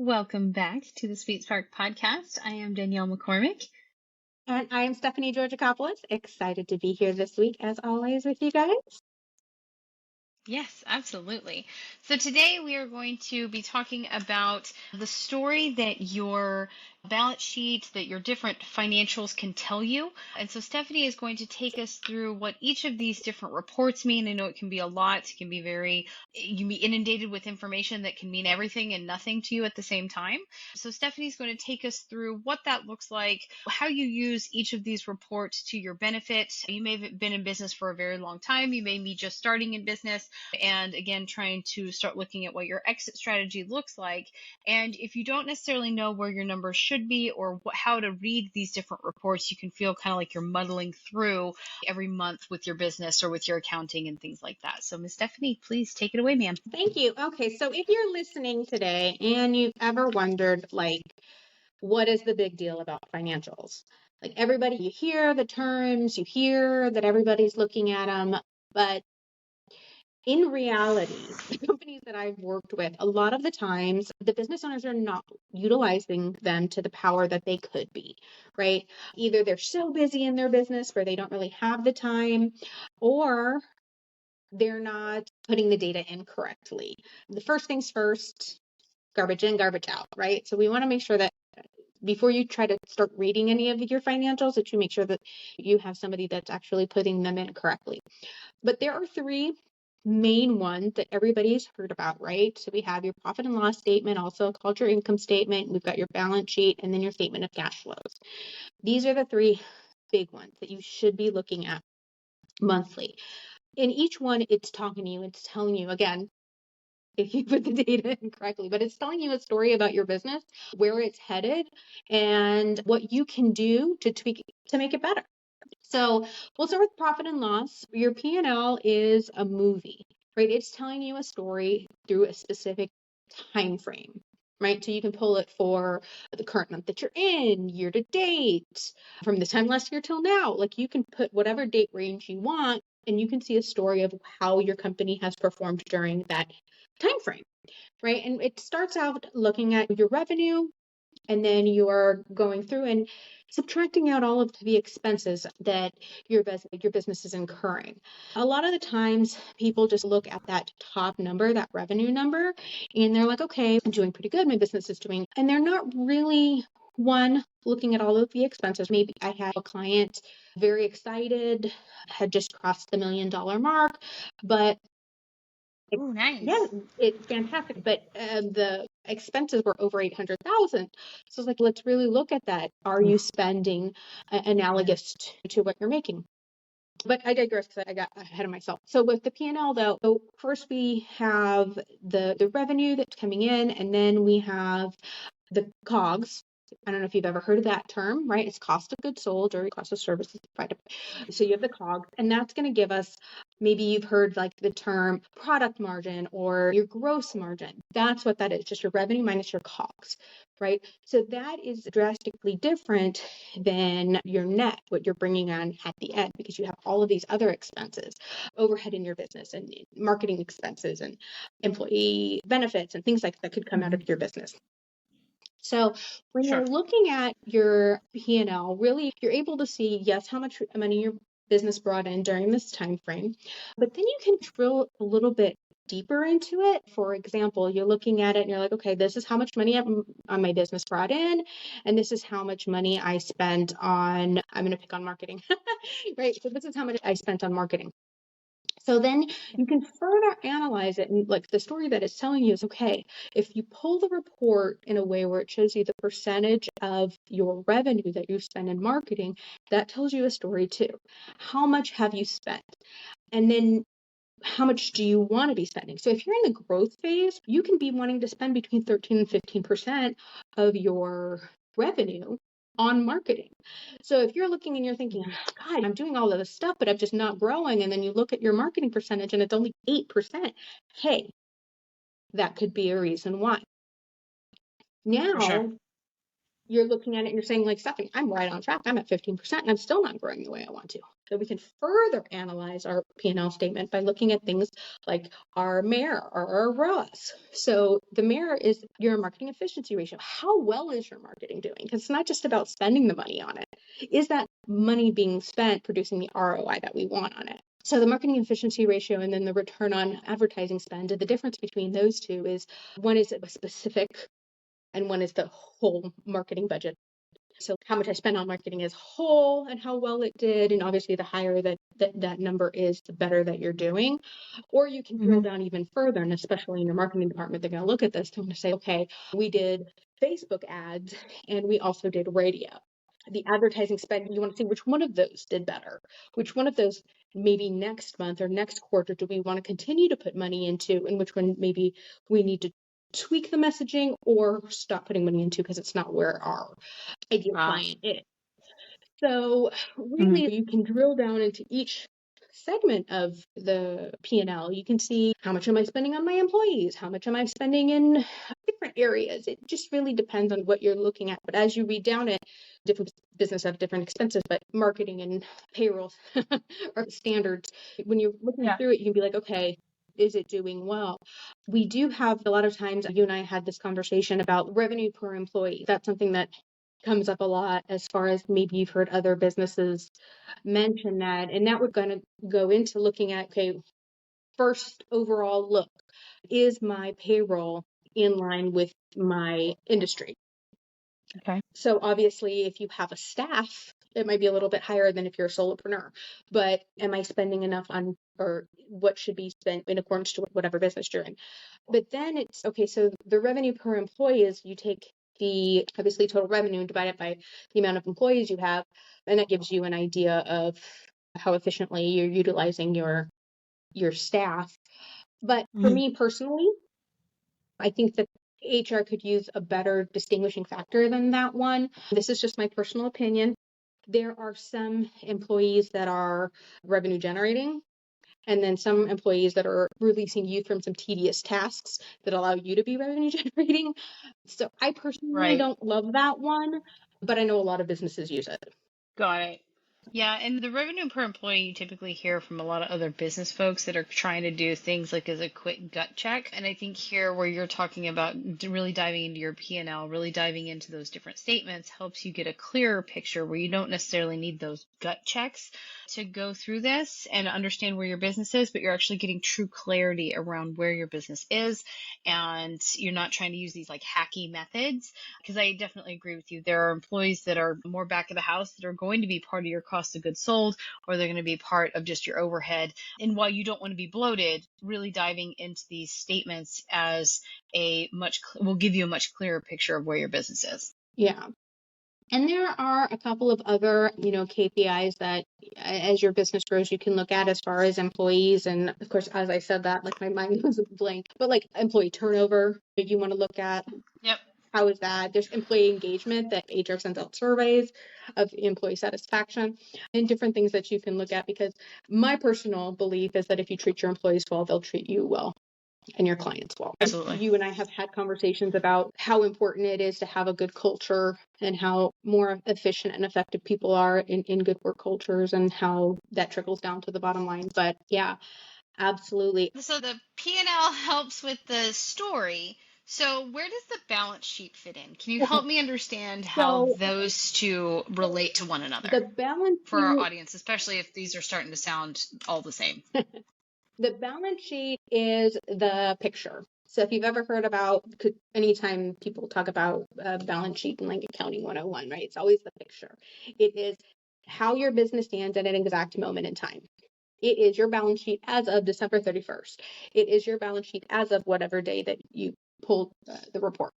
Welcome back to the Sweet Spark podcast. I am Danielle McCormick. And I am Stephanie Georgakopoulos. Excited to be here this week, as always, with you guys. Yes, absolutely. So today we are going to be talking about the story that your balance sheet, that your different financials can tell you. And so Stephanie is going to take us through what each of these different reports mean. I know it can be a lot. It can be you can be inundated with information that can mean everything and nothing to you at the same time. So Stephanie's going to take us through what that looks like, how you use each of these reports to your benefit. You may have been in business for a very long time. You may be just starting in business. And again, trying to start looking at what your exit strategy looks like. And if you don't necessarily know where your numbers should be or how to read these different reports, you can feel kind of like you're muddling through every month with your business or with your accounting and things like that. So Ms. Stephanie, please take it away, ma'am. Thank you. Okay, so if you're listening today and you've ever wondered, what is the big deal about financials? Like everybody, you hear the terms, you hear that everybody's looking at them, but in reality, the companies that I've worked with, a lot of the times, the business owners are not utilizing them to the power that they could be, right? Either they're so busy in their business where they don't really have the time, or they're not putting the data in correctly. The first things first, garbage in, garbage out, right? So we want to make sure that before you try to start reading any of your financials, that you make sure that you have somebody that's actually putting them in correctly. But there are three main ones that everybody's heard about, right? So we have your profit and loss statement, also called your income statement. We've got your balance sheet and then your statement of cash flows. These are the three big ones that you should be looking at monthly. In each one, it's talking to you, it's telling you, again, if you put the data in correctly, but it's telling you a story about your business, where it's headed, and what you can do to tweak it to make it better. So we'll start with profit and loss. Your P&L is a movie, right? It's telling you a story through a specific time frame, right? So you can pull it for the current month that you're in, year to date, from this time last year till now. Like you can put whatever date range you want, and you can see a story of how your company has performed during that time frame, right? And it starts out looking at your revenue, and then you are going through and subtracting out all of the expenses that your business is incurring. A lot of the times people just look at that top number, that revenue number, and they're like, okay, I'm doing pretty good. My business is doing, and they're not really looking at all of the expenses. Maybe I had a client very excited, had just crossed the $1 million mark, but Oh, nice. yeah, it's fantastic. But the expenses were over 800,000. So it's like, let's really look at that. Are you spending analogous to what you're making? But I digress because I got ahead of myself. So with the P&L though, so first we have the revenue that's coming in, and then we have the COGS. I don't know if you've ever heard of that term, right? It's cost of goods sold or cost of services provided. So you have the COGS, and that's going to give us, maybe you've heard like the term product margin or your gross margin. That's what that is, just your revenue minus your COGS, right? So that is drastically different than your net, what you're bringing on at the end, because you have all of these other expenses, overhead in your business and marketing expenses and employee benefits and things like that could come out of your business. So when you're looking at your P&L, really, you're able to see, yes, how much money your business brought in during this time frame, but then you can drill a little bit deeper into it. For example, you're looking at it and you're like, okay, this is how much money on my business brought in, and this is how much money I spent on, I'm going to pick on marketing, right? So this is how much I spent on marketing. So then you can further analyze it, and like the story that it's telling you is, okay, if you pull the report in a way where it shows you the percentage of your revenue that you spend in marketing, that tells you a story too. How much have you spent? And then how much do you want to be spending? So if you're in the growth phase, you can be wanting to spend between 13 and 15% of your revenue on marketing. So if you're looking and you're thinking, God, I'm doing all of this stuff, but I'm just not growing. And then you look at your marketing percentage and it's only 8%. Hey, that could be a reason why. Now, you're looking at it and you're saying, like, Stephanie, I'm right on track. I'm at 15% and I'm still not growing the way I want to. So we can further analyze our P&L statement by looking at things like our MER or our ROAS. So the MER is your marketing efficiency ratio. How well is your marketing doing? Because it's not just about spending the money on it. Is that money being spent producing the ROI that we want on it? So the marketing efficiency ratio and then the return on advertising spend, the difference between those two is one is a specific and one is the whole marketing budget. So how much I spent on marketing as whole and how well it did. And obviously the higher that number is, the better that you're doing. Or you can drill down even further, and especially in your marketing department, they're going to look at this and say, okay, we did Facebook ads and we also did radio. The advertising spend, you want to see which one of those did better, which one of those maybe next month or next quarter do we want to continue to put money into, and which one maybe we need to tweak the messaging or stop putting money into because it's not where our ideal client is. So really, you can drill down into each segment of the P&L. You can see how much am I spending on my employees? How much am I spending in different areas? It just really depends on what you're looking at. But as you read down it, different business have different expenses, but marketing and payroll are standards. When you're looking through it, you can be like, okay, is it doing well? We do have a lot of times, you and I had this conversation about revenue per employee. That's something that comes up a lot as far as maybe you've heard other businesses mention that. And that we're going to go into looking at, okay, first overall look, is my payroll in line with my industry? Okay. So obviously, if you have a staff, it might be a little bit higher than if you're a solopreneur. But am I spending enough on, or what should be spent in accordance to whatever business you're in? But then it's, okay, so the revenue per employee is you take the obviously total revenue and divide it by the amount of employees you have. And that gives you an idea of how efficiently you're utilizing your staff. But for me personally, I think that HR could use a better distinguishing factor than that one. This is just my personal opinion. There are some employees that are revenue generating, and then some employees that are releasing you from some tedious tasks that allow you to be revenue generating. So I personally don't love that one, but I know a lot of businesses use it. Got it. Yeah, and the revenue per employee you typically hear from a lot of other business folks that are trying to do things like as a quick gut check. And I think here where you're talking about really diving into your P&L, really diving into those different statements helps you get a clearer picture where you don't necessarily need those gut checks to go through this and understand where your business is, but you're actually getting true clarity around where your business is. And you're not trying to use these like hacky methods, because I definitely agree with you. There are employees that are more back of the house that are going to be part of your cost of goods sold, or they're going to be part of just your overhead. And while you don't want to be bloated, really diving into these statements as will give you a much clearer picture of where your business is. Yeah. And there are a couple of other, KPIs that as your business grows, you can look at as far as employees. And of course, as I said that, like my mind was blank, but like employee turnover, you want to look at. Yep. How is that? There's employee engagement that HR sends out surveys of employee satisfaction and different things that you can look at, because my personal belief is that if you treat your employees well, they'll treat you well and your clients well. Absolutely. You and I have had conversations about how important it is to have a good culture and how more efficient and effective people are in good work cultures and how that trickles down to the bottom line. But yeah, absolutely. So the P&L helps with the story. So where does the balance sheet fit in? Can you help me understand how those two relate to one another? The balance for our audience, especially if these are starting to sound all the same. The balance sheet is the picture. So if you've ever heard about, anytime people talk about balance sheet in like accounting 101, right? It's always the picture. It is how your business stands at an exact moment in time. It is your balance sheet as of December 31st. It is your balance sheet as of whatever day that you pulled the report.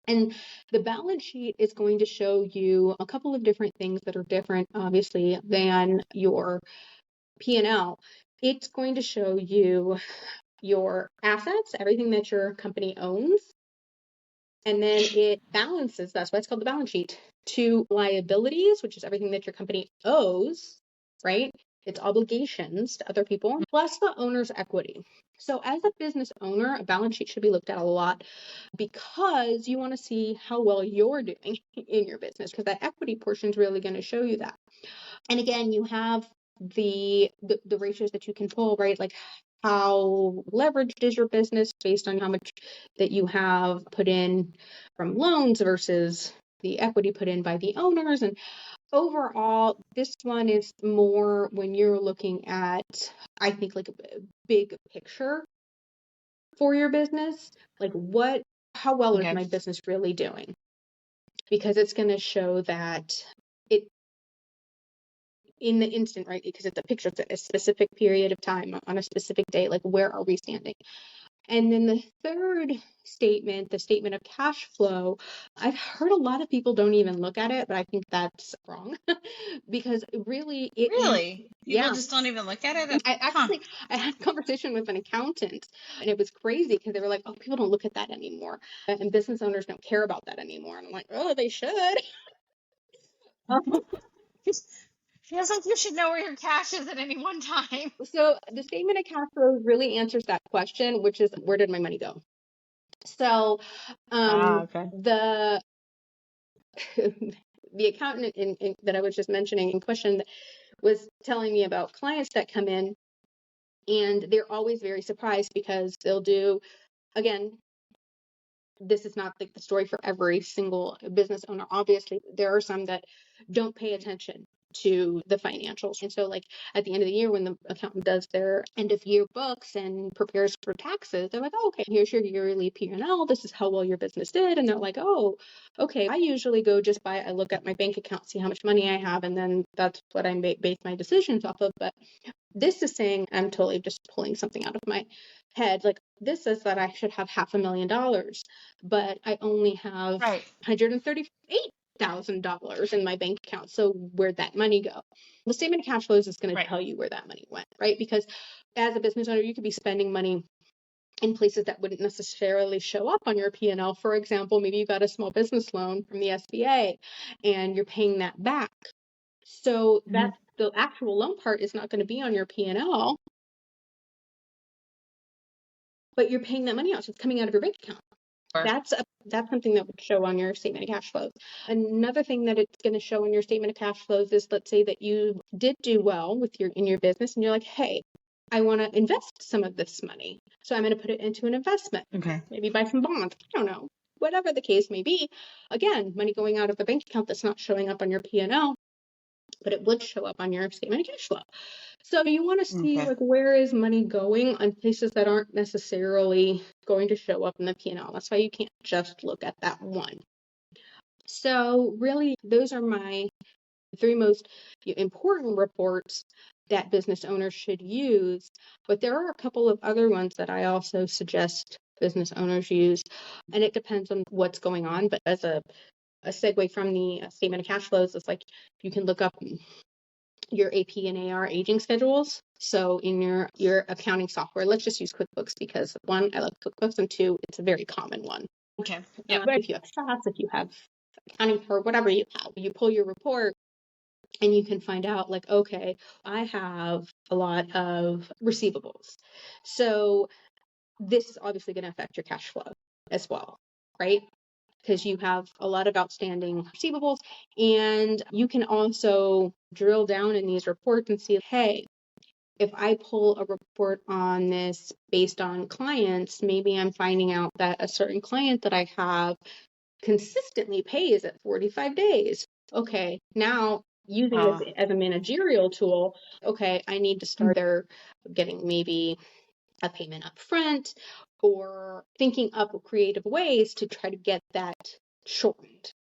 And the balance sheet is going to show you a couple of different things that are different, obviously, than your P&L. It's going to show you your assets, everything that your company owns. And then it balances, that's why it's called the balance sheet, to liabilities, which is everything that your company owes, right? its obligations to other people, plus the owner's equity. So as a business owner, a balance sheet should be looked at a lot because you want to see how well you're doing in your business, because that equity portion is really going to show you that. And again, you have the ratios that you can pull, right? Like how leveraged is your business based on how much that you have put in from loans versus the equity put in by the owners. And overall, this one is more when you're looking at, I think, like a big picture for your business, like how well is Okay. my business really doing? Because it's going to show that it in the instant, right? Because it's a picture, it's a specific period of time on a specific day, like where are we standing? And then the third statement, the statement of cash flow, I've heard a lot of people don't even look at it, but I think that's wrong because really Really? People yeah. just don't even look at it? Huh. I had a conversation with an accountant and it was crazy because they were like, oh, people don't look at that anymore. And business owners don't care about that anymore. And I'm like, oh, they should. Feels like you should know where your cash is at any one time. So the statement of cash flow really answers that question, which is where did my money go? So Okay. the the accountant that I was just mentioning in question was telling me about clients that come in and they're always very surprised because they'll do, again, this is not like the story for every single business owner. Obviously, there are some that don't pay attention to the financials. And so like at the end of the year, when the accountant does their end of year books and prepares for taxes, they're like, oh, okay, here's your yearly P&L. This is how well your business did. And they're like, oh, okay. I usually go just by, I look at my bank account, see how much money I have, and then that's what I base my decisions off of. But this is saying, I'm totally just pulling something out of my head. Like this says that I should have $500,000, but I only have Right. $138,000 in my bank account. So where'd that money go? The statement of cash flows is going to tell you where that money went, right? Because as a business owner, you could be spending money in places that wouldn't necessarily show up on your P&L. For example, maybe you got a small business loan from the SBA and you're paying that back. So that the actual loan part is not going to be on your P&L, but you're paying that money out. So it's coming out of your bank account. That's something that would show on your statement of cash flows. Another thing that it's going to show in your statement of cash flows is, let's say that you did do well in your business and you're like, hey, I want to invest some of this money. So I'm going to put it into an investment. Okay. Maybe buy some bonds. I don't know. Whatever the case may be. Again, money going out of the bank account that's not showing up on your P&L, but it would show up on your statement of cash flow. So you want to see like where is money going on places that aren't necessarily going to show up in the P&L. That's why you can't just look at that one. So really, those are my three most important reports that business owners should use. But there are a couple of other ones that I also suggest business owners use, and it depends on what's going on. But as a segue from the statement of cash flows, it's like you can look up your AP and AR aging schedules. So in your accounting software, let's just use QuickBooks because one, I love QuickBooks, and two, it's a very common one. Okay. Yeah. If you have SAS, if you have accounting or whatever you have, you pull your report and you can find out like, okay, I have a lot of receivables. So this is obviously going to affect your cash flow as well, right? Because you have a lot of outstanding receivables, and you can also drill down in these reports and see, hey, if I pull a report on this based on clients, maybe I'm finding out that a certain client that I have consistently pays at 45 days. Okay, now using this as a managerial tool, okay, I need to start there getting maybe a payment up front or thinking up creative ways to try to get that shortened.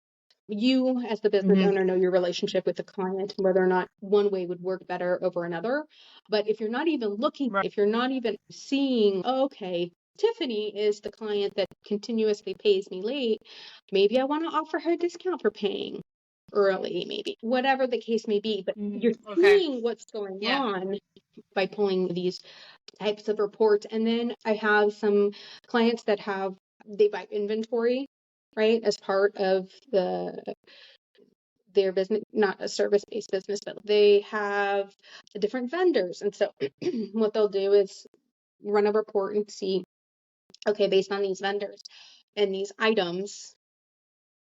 You, as the business owner, know your relationship with the client and whether or not one way would work better over another. But if you're not even looking, if you're not even seeing, oh, okay, Tiffany is the client that continuously pays me late, maybe I want to offer her a discount for paying early, maybe whatever the case may be. But you're seeing what's going on by pulling these types of reports. And then I have some clients that they buy inventory, right, as part of their business, not a service-based business, but they have different vendors. And so what they'll do is run a report and see, okay, based on these vendors and these items,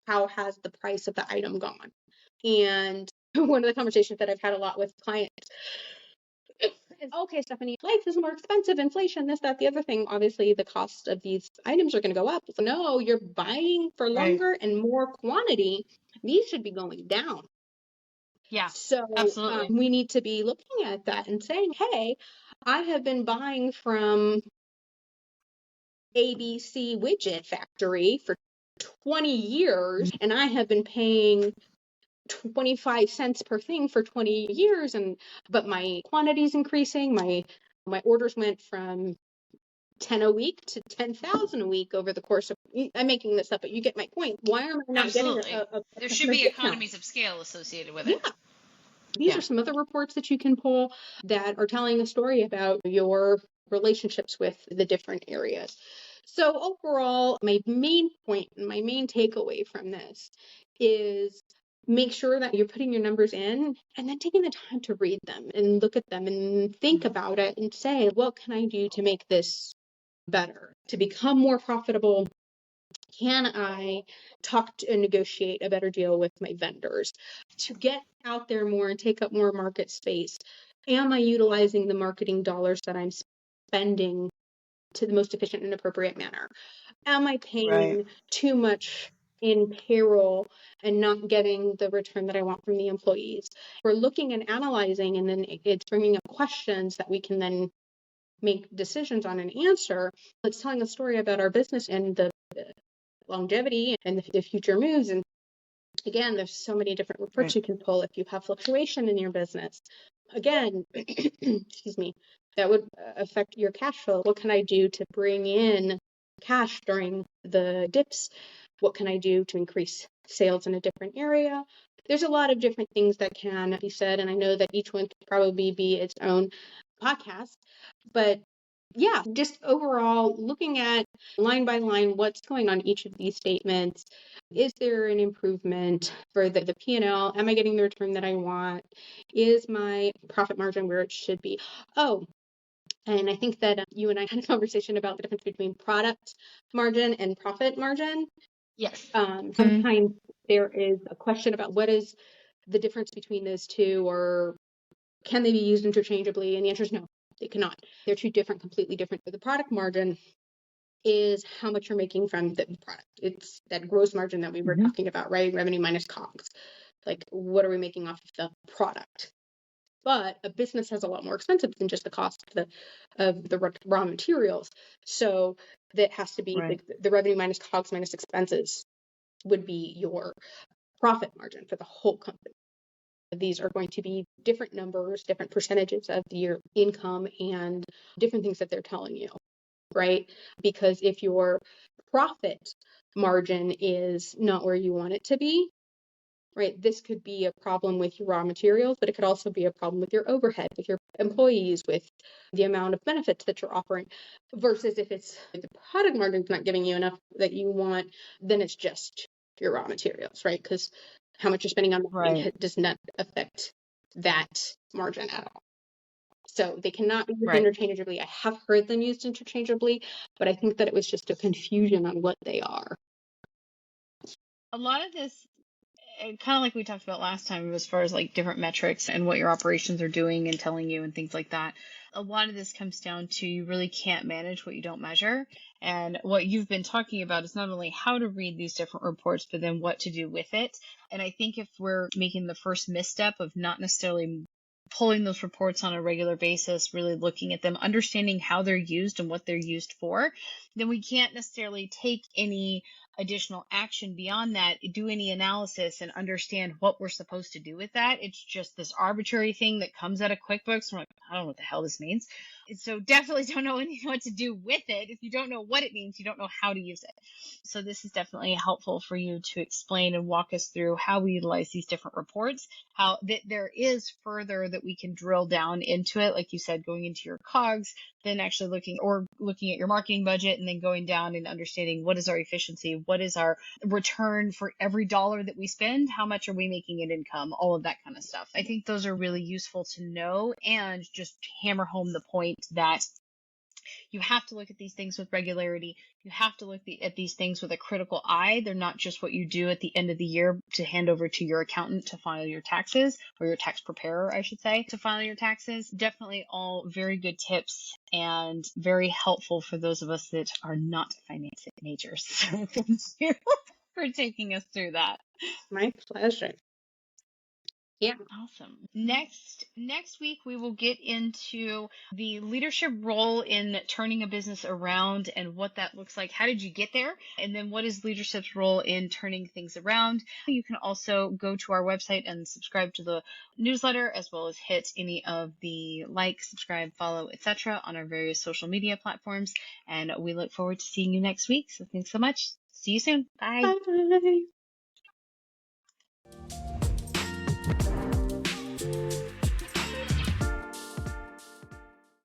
how has the price of the item gone? And one of the conversations that I've had a lot with clients is, okay, Stephanie, life is more expensive, inflation, this, that, the other thing. Obviously, the cost of these items are going to go up. So no, you're buying for longer and more quantity. These should be going down. Yeah, So absolutely. we need to be looking at that and saying, hey, I have been buying from ABC widget factory for 20 years, and I have been paying 25 cents per thing for 20 years, but my quantity's increasing. My orders went from 10 a week to 10,000 a week over the course of, I'm making this up, but you get my point. Why am I not getting Absolutely. a There should customer be discount? economies of scale associated with Yeah. it. These are some of the reports that you can pull that are telling a story about your relationships with the different areas. So overall, my main point and my main takeaway from this is make sure that you're putting your numbers in and then taking the time to read them and look at them and think about it and say, what can I do to make this better, to become more profitable? Can I talk to and negotiate a better deal with my vendors to get out there more and take up more market space? Am I utilizing the marketing dollars that I'm spending to the most efficient and appropriate manner? Am I paying too much in payroll and not getting the return that I want from the employees? We're looking and analyzing, and then it's bringing up questions that we can then make decisions on and answer. It's telling a story about our business and the longevity and the future moves. And again, there's so many different reports you can pull if you have fluctuation in your business. Again, excuse me, that would affect your cash flow. What can I do to bring in cash during the dips? What can I do to increase sales in a different area? There's a lot of different things that can be said, and I know that each one could probably be its own podcast, but yeah, just overall looking at line by line what's going on each of these statements. Is there an improvement for the P&L? Am I getting the return that I want? Is my profit margin where it should be? Oh, and I think that you and I had a conversation about the difference between product margin and profit margin. Yes. Sometimes there is a question about what is the difference between those two, or can they be used interchangeably? And the answer is no, they cannot. They're two different, completely different. But the product margin is how much you're making from the product. It's that gross margin that we were talking about, right? Revenue minus COGS. Like, what are we making off of the product? But a business has a lot more expensive than just the cost of the raw materials. So that has to be like the revenue minus COGS minus expenses would be your profit margin for the whole company. These are going to be different numbers, different percentages of your income, and different things that they're telling you, right? Because if your profit margin is not where you want it to be, right, this could be a problem with your raw materials, but it could also be a problem with your overhead, with your employees, with the amount of benefits that you're offering. Versus if the product margin's not giving you enough that you want, then it's just your raw materials, right? Because how much you're spending on marketing does not affect that margin at all. So they cannot be used interchangeably. I have heard them used interchangeably, but I think that it was just a confusion on what they are. A lot of this, kind of like we talked about last time, as far as like different metrics and what your operations are doing and telling you and things like that. A lot of this comes down to you really can't manage what you don't measure. And what you've been talking about is not only how to read these different reports, but then what to do with it. And I think if we're making the first misstep of not necessarily pulling those reports on a regular basis, really looking at them, understanding how they're used and what they're used for, then we can't necessarily take any additional action beyond that, do any analysis and understand what we're supposed to do with that. It's just this arbitrary thing that comes out of QuickBooks. We're like, I don't know what the hell this means. So definitely don't know what to do with it. If you don't know what it means, you don't know how to use it. So this is definitely helpful for you to explain and walk us through how we utilize these different reports, how there is further that we can drill down into it. Like you said, going into your COGS, then actually looking at your marketing budget, and then going down and understanding what is our efficiency, what is our return for every dollar that we spend, how much are we making in income, all of that kind of stuff. I think those are really useful to know and just hammer home the point that you have to look at these things with regularity. You have to look at these things with a critical eye. They're not just what you do at the end of the year to hand over to your accountant to file your taxes, or your tax preparer, I should say, to file your taxes. Definitely all very good tips and very helpful for those of us that are not finance majors. So thank you for taking us through that. My pleasure. Yeah. Awesome. Next week we will get into the leadership role in turning a business around and what that looks like. How did you get there? And then what is leadership's role in turning things around? You can also go to our website and subscribe to the newsletter, as well as hit any of the like, subscribe, follow, etc. on our various social media platforms. And we look forward to seeing you next week. So thanks so much. See you soon. Bye. Bye.